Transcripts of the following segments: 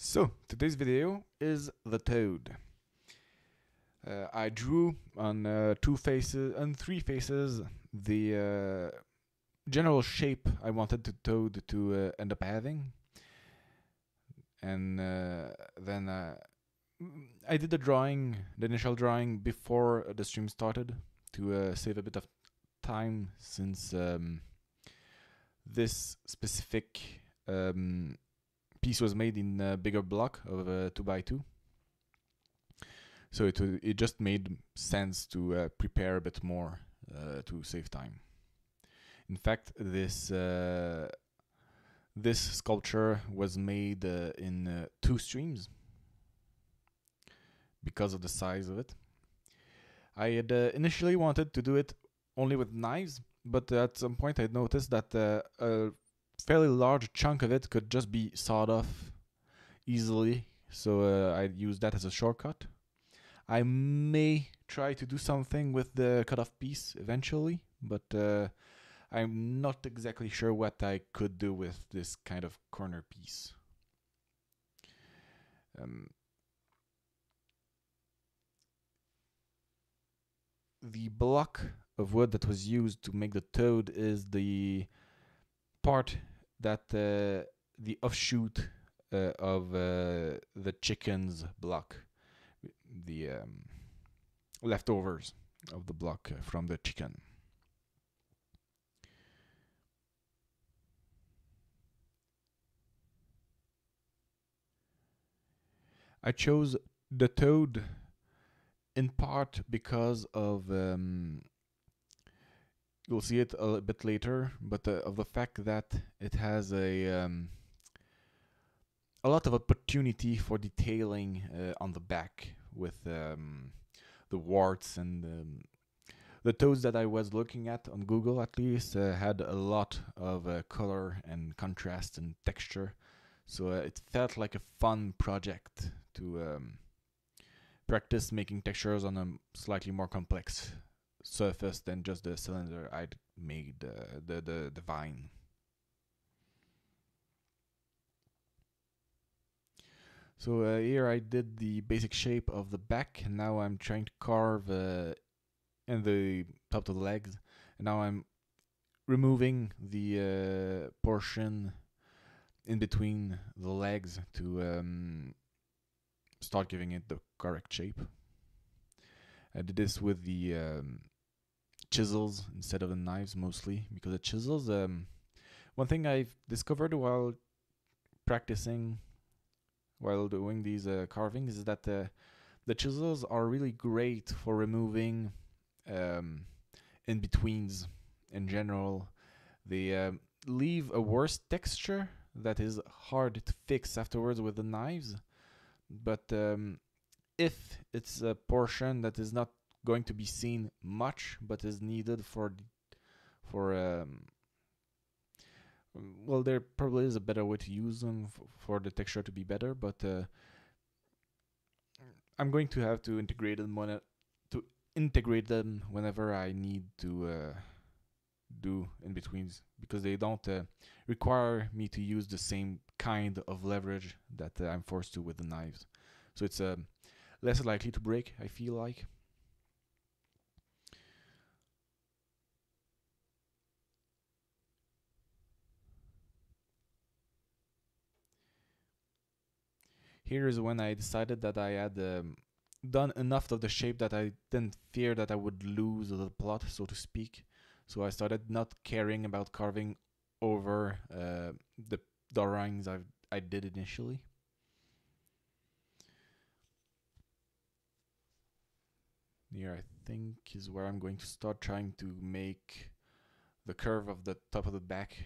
So, today's video is the toad. I drew on three faces the general shape I wanted the toad to end up having, and then I did the initial drawing before the stream started to save a bit of time since this specific piece was made in a bigger block of 2x2. So it just made sense to prepare a bit more to save time. In fact, this sculpture was made in 2 streams because of the size of it. I had initially wanted to do it only with knives, but at some point I noticed that a fairly large chunk of it could just be sawed off easily, so I used that as a shortcut. I may try to do something with the cut-off piece eventually, but I'm not exactly sure what I could do with this kind of corner piece. The block of wood that was used to make the toad is the part that the offshoot of the chicken's block, the leftovers of the block from the chicken. I chose the toad in part because of you'll see it a bit later, but of the fact that it has a lot of opportunity for detailing on the back with the warts and the toads that I was looking at on Google, at least, had a lot of color and contrast and texture. So it felt like a fun project to practice making textures on a slightly more complex surface than just the cylinder I'd made, the vine. So here I did the basic shape of the back, and now I'm trying to carve in the top of the legs, and now I'm removing the portion in between the legs to start giving it the correct shape. I did this with the chisels instead of the knives mostly, because the chisels, one thing I've discovered while practicing, while doing these carvings, is that the chisels are really great for removing in-betweens in general. They leave a worse texture that is hard to fix afterwards with the knives, but if it's a portion that is not going to be seen much but is needed for well, there probably is a better way to use them for the texture to be better, but I'm going to have to integrate them whenever I need to do in betweens, because they don't require me to use the same kind of leverage that I'm forced to with the knives. So it's less likely to break, I feel like. Here is when I decided that I had done enough of the shape that I didn't fear that I would lose the plot, so to speak. So I started not caring about carving over the drawings I did initially. Here I think is where I'm going to start trying to make the curve of the top of the back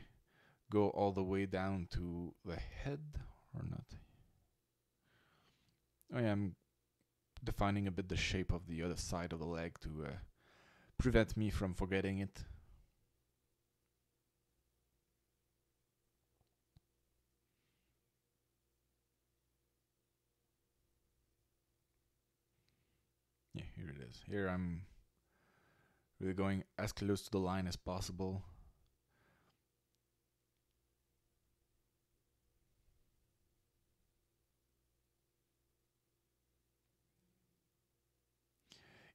go all the way down to the head, or not. I am defining a bit the shape of the other side of the leg to prevent me from forgetting it. Yeah, here it is. Here I'm really going as close to the line as possible.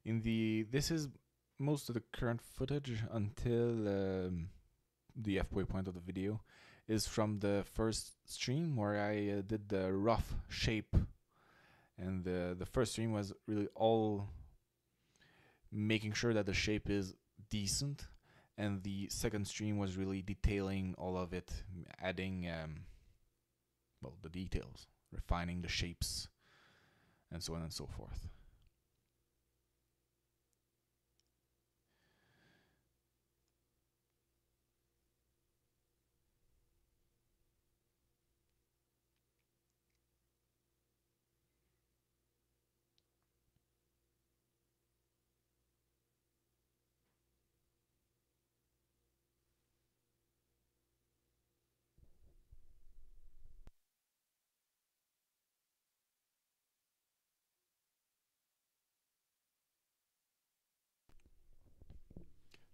This is most of the current footage until the FPOE point of the video is from the first stream where I did the rough shape, and the first stream was really all making sure that the shape is decent, and the second stream was really detailing all of it, adding well, the details, refining the shapes, and so on and so forth.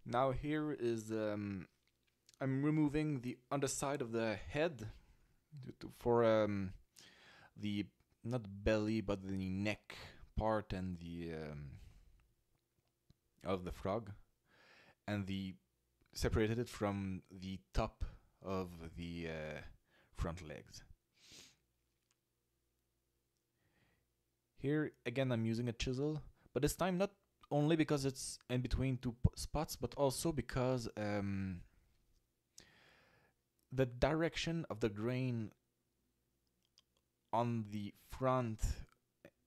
Now here is I'm removing the underside of the head for the not belly but the neck part and the of the frog, and the separated it from the top of the front legs. Here again I'm using a chisel, but this time not only because it's in between two spots, but also because the direction of the grain on the front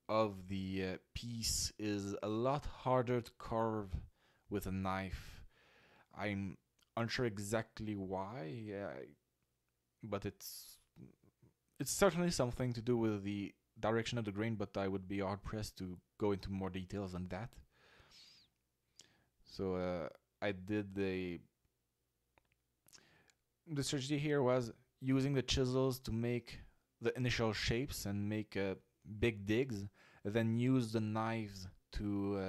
of the piece is a lot harder to carve with a knife. I'm unsure exactly why, but it's certainly something to do with the direction of the grain, but I would be hard pressed to go into more details on that. So I did the strategy here was using the chisels to make the initial shapes and make big digs, then use the knives to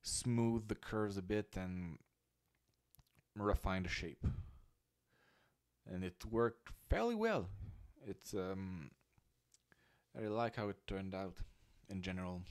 smooth the curves a bit and refine the shape. And it worked fairly well. It's I like how it turned out in general.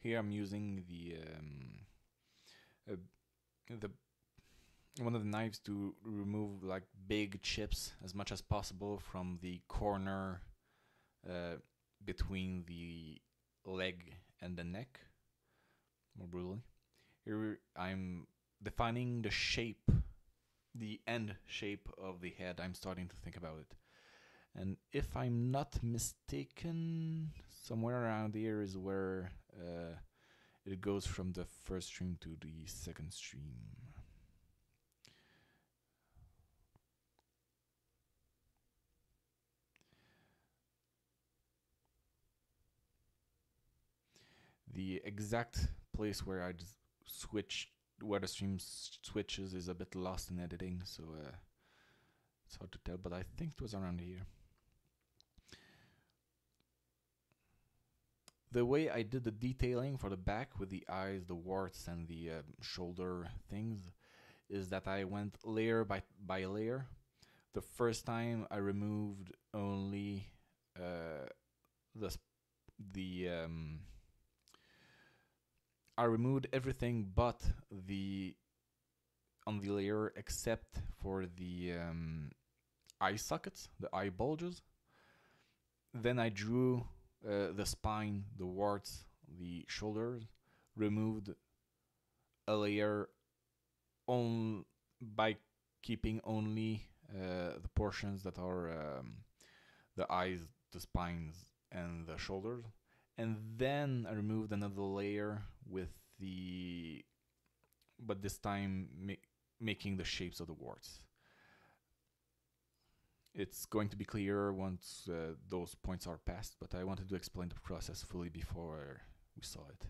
Here I'm using uh, the one of the knives to remove like big chips as much as possible from the corner uh, between the leg and the neck, more brutally. Here I'm defining the shape, the end shape of the head. I'm starting to think about it. And if I'm not mistaken, somewhere around here is where it goes from the first stream to the second stream. The exact place where I just switch, where the stream switches, is a bit lost in editing, so it's hard to tell, but I think it was around here. The way I did the detailing for the back with the eyes, the warts, and the shoulder things is that I went layer by layer. The first time I removed only the the I removed everything but the on the layer except for the eye sockets, the eye bulges. Then I drew the spine, the warts, the shoulders, removed a layer on by keeping only the portions that are the eyes, the spines, and the shoulders, and then I removed another layer with the, but this time making the shapes of the warts. It's going to be clearer once those points are passed, but I wanted to explain the process fully before we saw it.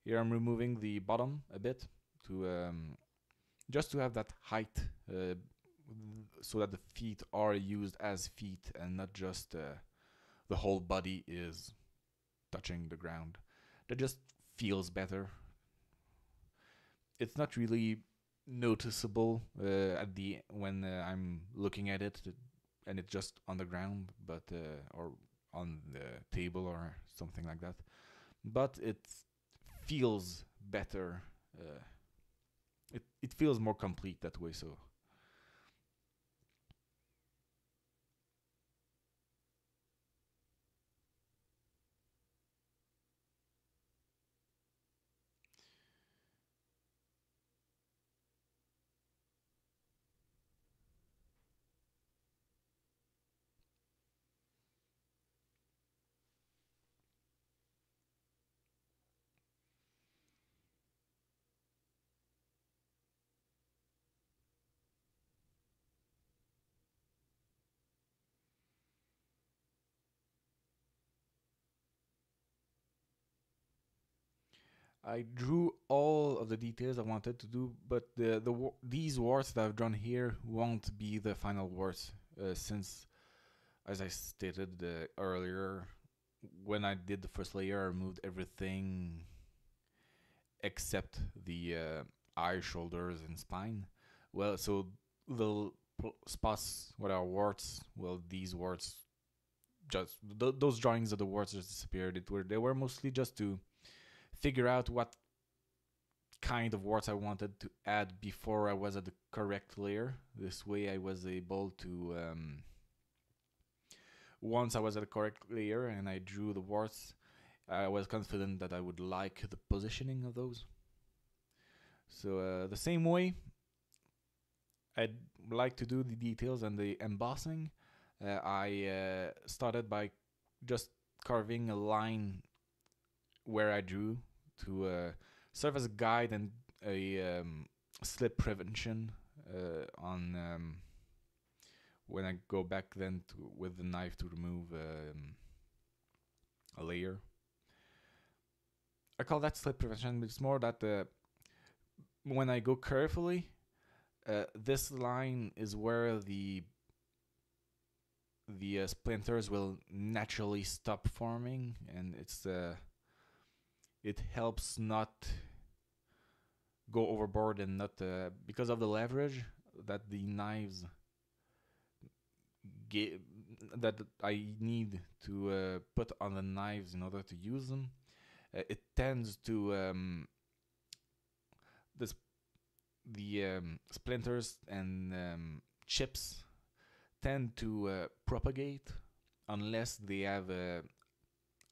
Here I'm removing the bottom a bit to just to have that height, so that the feet are used as feet and not just the whole body is touching the ground. That just feels better. It's not really noticeable at the when I'm looking at it, and it's just on the ground, but or on the table or something like that. But it feels better. It feels more complete that way. So I drew all of the details I wanted to do, but these warts that I've drawn here won't be the final warts, since, as I stated earlier, when I did the first layer, I removed everything except the eye, shoulders, and spine. Well, so the spots where are warts, well, these warts just those drawings of the warts just disappeared. They were mostly just to figure out what kind of warts I wanted to add before I was at the correct layer. This way I was able to, once I was at the correct layer and I drew the warts, I was confident that I would like the positioning of those. So the same way I'd like to do the details and the embossing, I started by just carving a line where I drew to serve as a guide and a slip prevention on when I go back then with the knife to remove a layer. I call that slip prevention, but it's more that when I go carefully, this line is where the splinters will naturally stop forming, and it helps not go overboard and not because of the leverage that the knives that I need to put on the knives in order to use them. It tends to the splinters and chips tend to propagate unless they have a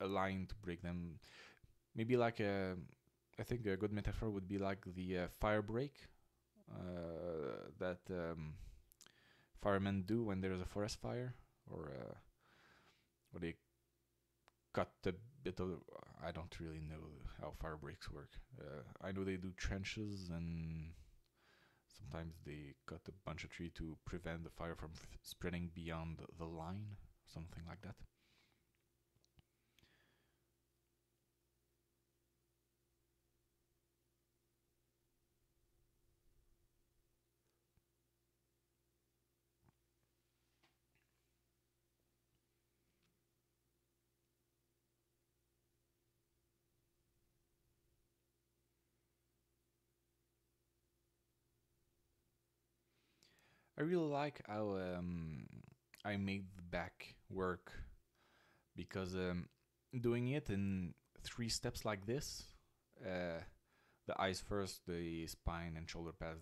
line to break them. Maybe like I think a good metaphor would be like the fire break that firemen do when there's a forest fire, or they cut a bit of. I don't really know how fire breaks work. I know they do trenches, and sometimes they cut a bunch of tree to prevent the fire from spreading beyond the line, something like that. I really like how I made the back work because doing it in 3 steps like this, uh, the eyes first, the spine and shoulder pads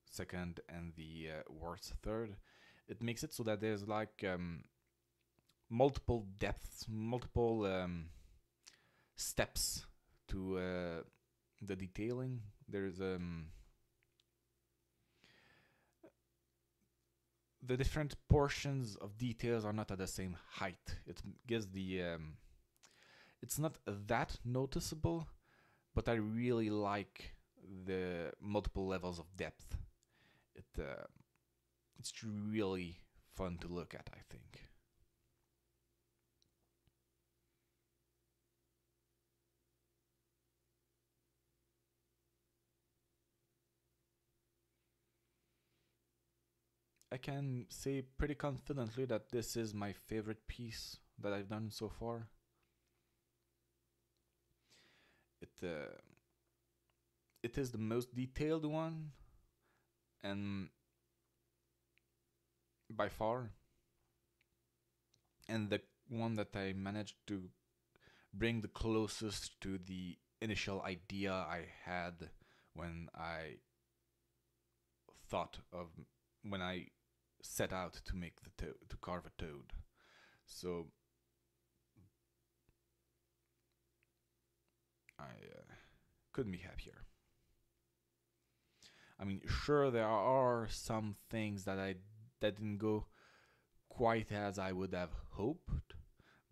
second, and the warts third, it makes it so that there's like multiple depths, multiple steps to the detailing. There's the different portions of details are not at the same height. It gives the It's not that noticeable, but I really like the multiple levels of depth. It it's really fun to look at, I think. I can say pretty confidently that this is my favorite piece that I've done so far. It it is the most detailed one, and by far, and the one that I managed to bring the closest to the initial idea I had when I thought of when I set out to make to carve a toad. So I couldn't be happier. I mean, sure there are some things that didn't go quite as I would have hoped,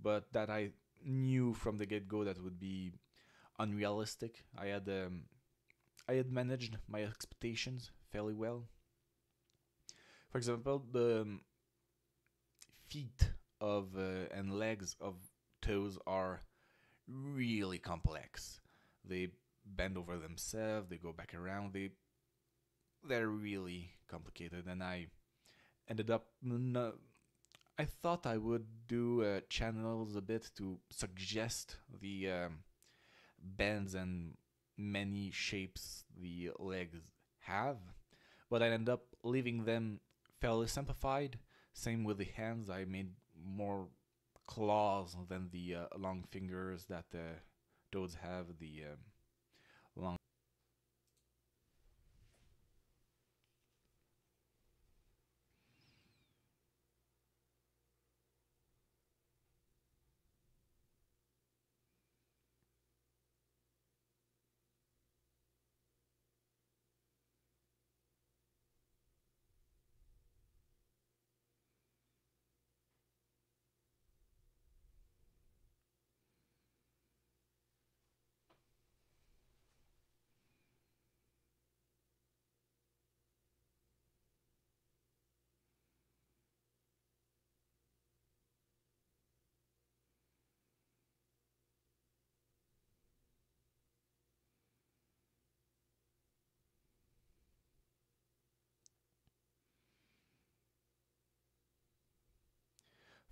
but that I knew from the get go that would be unrealistic. I had managed my expectations fairly well. For example, the feet of and legs of toes are really complex. They bend over themselves. They go back around. They're really complicated, and I ended up. I thought I would do channels a bit to suggest the bends and many shapes the legs have, but I ended up leaving them fairly simplified. Same with the hands. I made more claws than the long fingers that toads have. The long.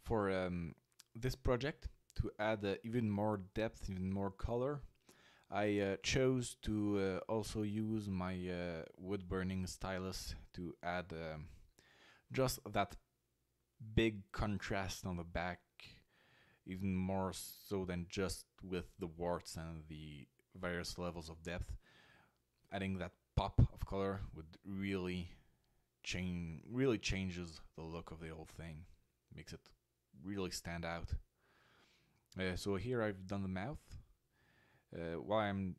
For this project, to add even more depth, even more color, I chose to also use my wood burning stylus to add just that big contrast on the back, even more so than just with the warts and the various levels of depth. Adding that pop of color would really changes the look of the whole thing, makes it really stand out. So here I've done the mouth. While I'm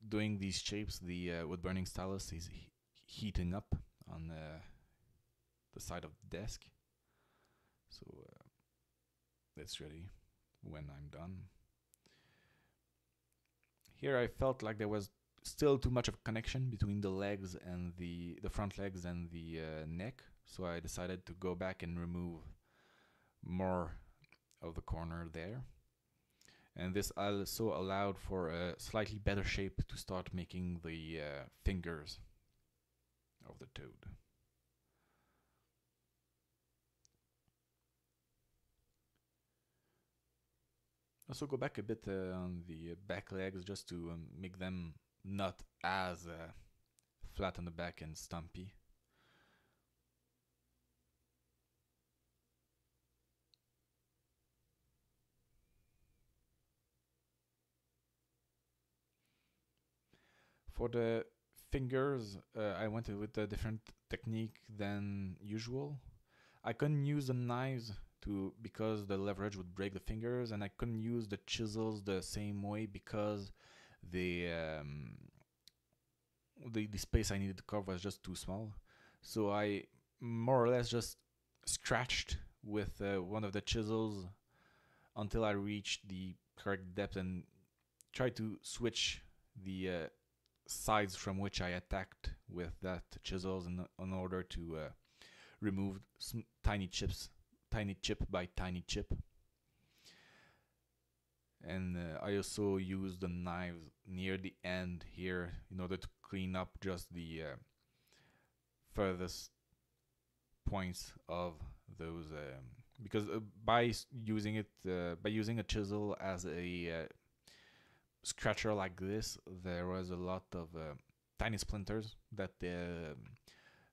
doing these shapes, the wood burning stylus is heating up on the side of the desk. So it's ready when I'm done. Here I felt like there was still too much of a connection between the legs and the front legs and the neck, so I decided to go back and remove more of the corner there. And this also allowed for a slightly better shape to start making the fingers of the toad. Also go back a bit on the back legs just to make them not as flat on the back and stumpy. For the fingers, I went with a different technique than usual. I couldn't use the knives to because the leverage would break the fingers, and I couldn't use the chisels the same way because the the space I needed to cover was just too small. So I more or less just scratched with one of the chisels until I reached the correct depth and try to switch the sides from which I attacked with that chisels in order to remove some tiny chips, tiny chip by tiny chip. And I also use the knives near the end here in order to clean up just the furthest points of those because by using a chisel as a scratcher like this, there was a lot of tiny splinters that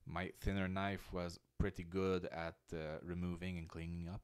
my thinner knife was pretty good at removing and cleaning up.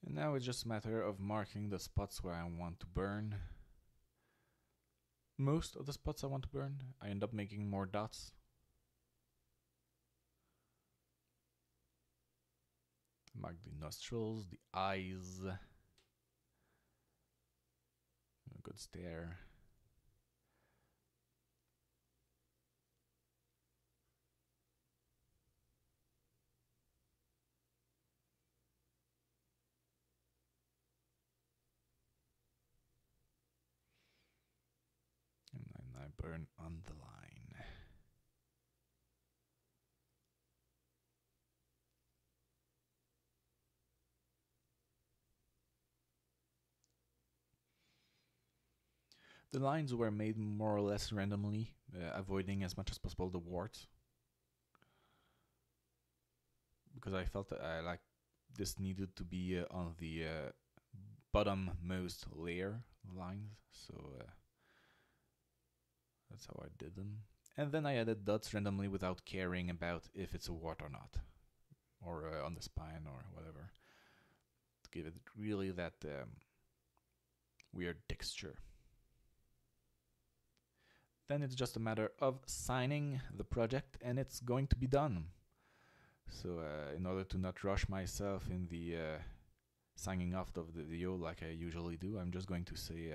And now it's just a matter of marking the spots where I want to burn. Most of the spots I want to burn, I end up making more dots. Mark the nostrils, the eyes. A good stare. And then I burn on the line. The lines were made more or less randomly, avoiding as much as possible the warts. Because I felt that this needed to be on the bottommost layer lines, so that's how I did them. And then I added dots randomly without caring about if it's a wart or not, or on the spine or whatever, to give it really that weird texture. Then it's just a matter of signing the project and it's going to be done. So in order to not rush myself in the signing off of the video like I usually do, I'm just going to say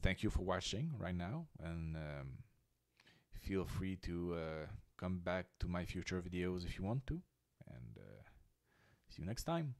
thank you for watching right now, and feel free to come back to my future videos if you want to, and see you next time.